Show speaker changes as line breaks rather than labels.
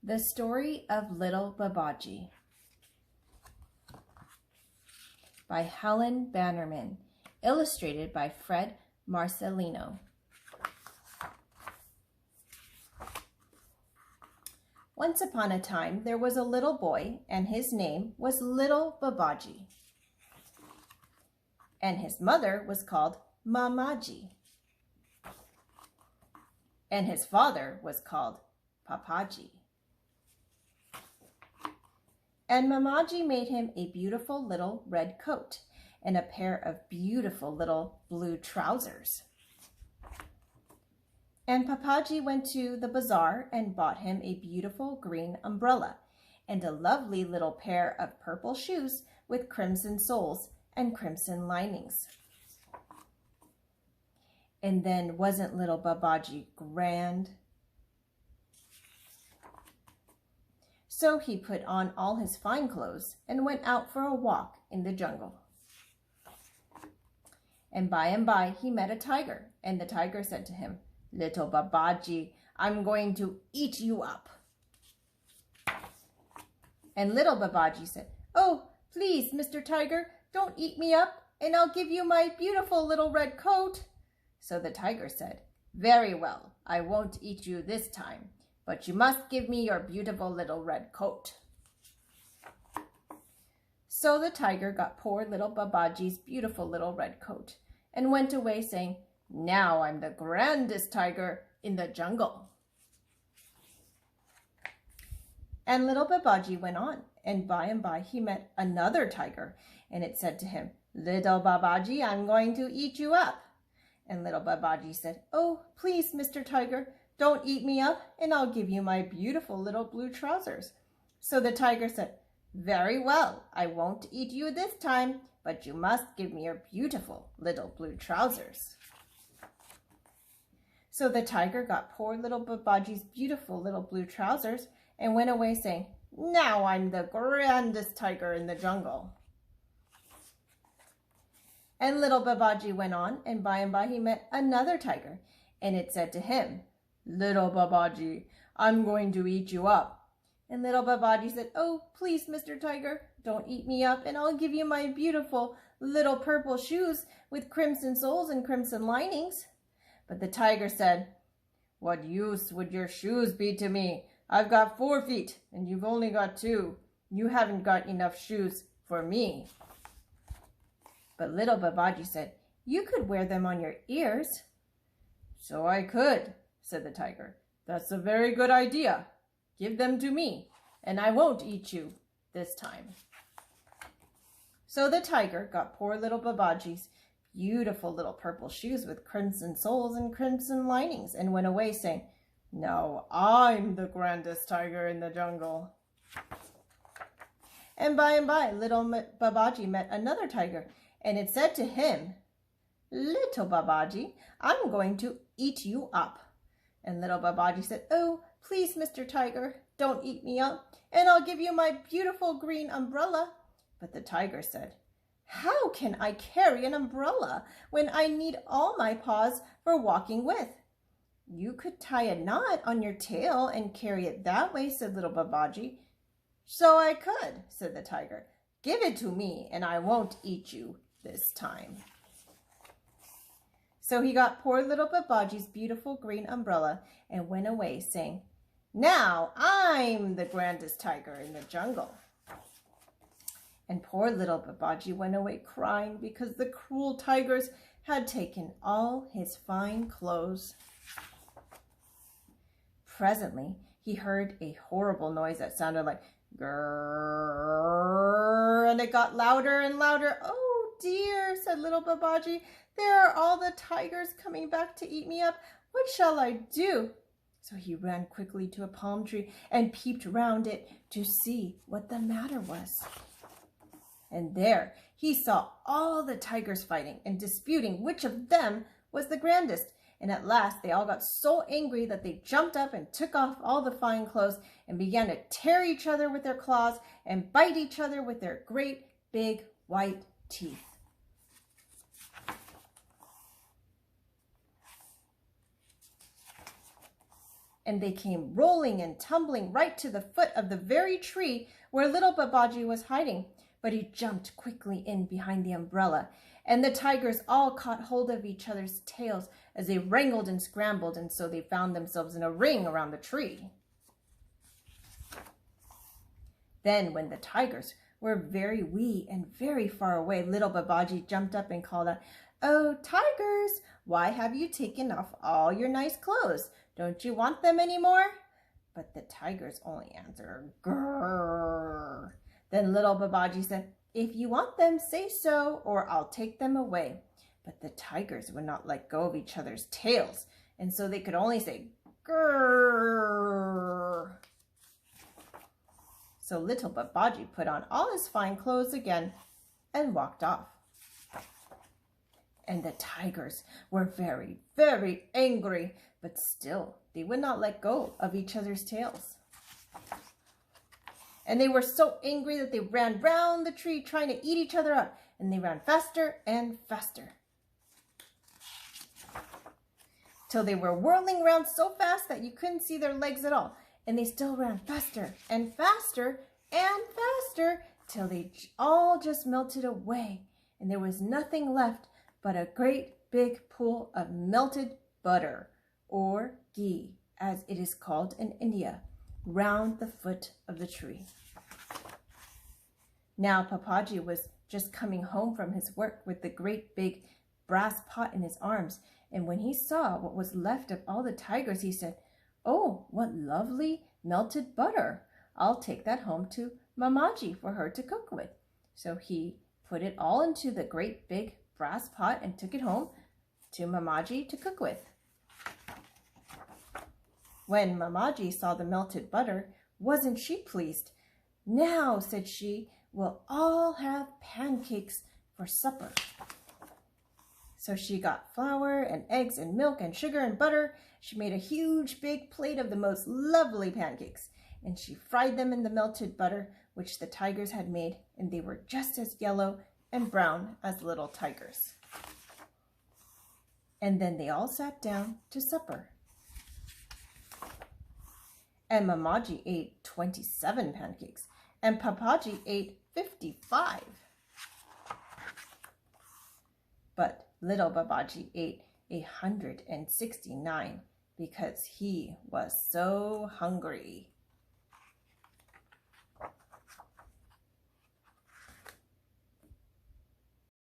The Story of Little Babaji by Helen Bannerman, illustrated by Fred Marcelino. Once upon a time, there was a little boy, and his name was Little Babaji. And his mother was called Mamaji. And his father was called Papaji. And Mamaji made him a beautiful little red coat and a pair of beautiful little blue trousers. And Papaji went to the bazaar and bought him a beautiful green umbrella and a lovely little pair of purple shoes with crimson soles and crimson linings. And then wasn't little Babaji grand? So he put on all his fine clothes and went out for a walk in the jungle. And by he met a tiger, and the tiger said to him, "Little Babaji, I'm going to eat you up." And little Babaji said, "Oh, please, Mr. Tiger, don't eat me up, and I'll give you my beautiful little red coat." So the tiger said, "Very well, I won't eat you this time, but you must give me your beautiful little red coat." So the tiger got poor little Babaji's beautiful little red coat and went away saying, "Now I'm the grandest tiger in the jungle." And little Babaji went on, and by he met another tiger, and it said to him, "Little Babaji, I'm going to eat you up." And little Babaji said, "Oh, please, Mr. Tiger, don't eat me up, and I'll give you my beautiful little blue trousers." So the tiger said, "Very well, I won't eat you this time, but you must give me your beautiful little blue trousers." So the tiger got poor little Babaji's beautiful little blue trousers and went away saying, "Now I'm the grandest tiger in the jungle." And little Babaji went on, and by he met another tiger, and it said to him, "Little Babaji, I'm going to eat you up." And little Babaji said, "Oh, please, Mr. Tiger, don't eat me up, and I'll give you my beautiful little purple shoes with crimson soles and crimson linings." But the tiger said, "What use would your shoes be to me? I've got 4 feet, and you've only got 2. You haven't got enough shoes for me." But little Babaji said, "You could wear them on your ears." "So I could," said the tiger. "That's a very good idea. Give them to me, and I won't eat you this time." So the tiger got poor little Babaji's beautiful little purple shoes with crimson soles and crimson linings and went away saying, "Now I'm the grandest tiger in the jungle." And by little Babaji met another tiger, and it said to him, "Little Babaji, I'm going to eat you up." And little Babaji said, "Oh, please, Mr. Tiger, don't eat me up, and I'll give you my beautiful green umbrella." But the tiger said, "How can I carry an umbrella when I need all my paws for walking with?" "You could tie a knot on your tail and carry it that way," said little Babaji. "So I could," said the tiger. "Give it to me, and I won't eat you this time." So he got poor little Babaji's beautiful green umbrella and went away saying, "Now I'm the grandest tiger in the jungle." And poor little Babaji went away crying because the cruel tigers had taken all his fine clothes. Presently, he heard a horrible noise that sounded like grrr, and it got louder and louder. "Oh dear," said little Babaji, "there are all the tigers coming back to eat me up. What shall I do?" So he ran quickly to a palm tree and peeped round it to see what the matter was. And there he saw all the tigers fighting and disputing which of them was the grandest. And at last they all got so angry that they jumped up and took off all the fine clothes and began to tear each other with their claws and bite each other with their great big white teeth. and they came rolling and tumbling right to the foot of the very tree where little Babaji was hiding. But he jumped quickly in behind the umbrella, and the tigers all caught hold of each other's tails as they wrangled and scrambled, and so they found themselves in a ring around the tree. Then, when the tigers were very wee and very far away, little Babaji jumped up and called out, "Oh, tigers, why have you taken off all your nice clothes? Don't you want them anymore?" But the tigers only answered, "Grrr." Then little Babaji said, "If you want them, say so, or I'll take them away." But the tigers would not let go of each other's tails, and so they could only say, "Grrr." So little Babaji put on all his fine clothes again and walked off. And the tigers were very, very angry, but still they would not let go of each other's tails. And they were so angry that they ran round the tree trying to eat each other up, and they ran faster and faster, till they were whirling around so fast that you couldn't see their legs at all. And they still ran faster and faster and faster till they all just melted away, and there was nothing left but a great big pool of melted butter, or ghee, as it is called in India, round the foot of the tree. Now Papaji was just coming home from his work with the great big brass pot in his arms, and when he saw what was left of all the tigers, he said, "Oh, what lovely melted butter. I'll take that home to Mamaji for her to cook with." So he put it all into the great big brass pot and took it home to Mamaji to cook with. When Mamaji saw the melted butter, wasn't she pleased? "Now," said she, "we'll all have pancakes for supper." So she got flour and eggs and milk and sugar and butter. She made a huge big plate of the most lovely pancakes, and she fried them in the melted butter which the tigers had made, and they were just as yellow and brown as little tigers. And then they all sat down to supper. And Mamaji ate 27 pancakes, and Papaji ate 55. But little Babaji ate 169 because he was so hungry.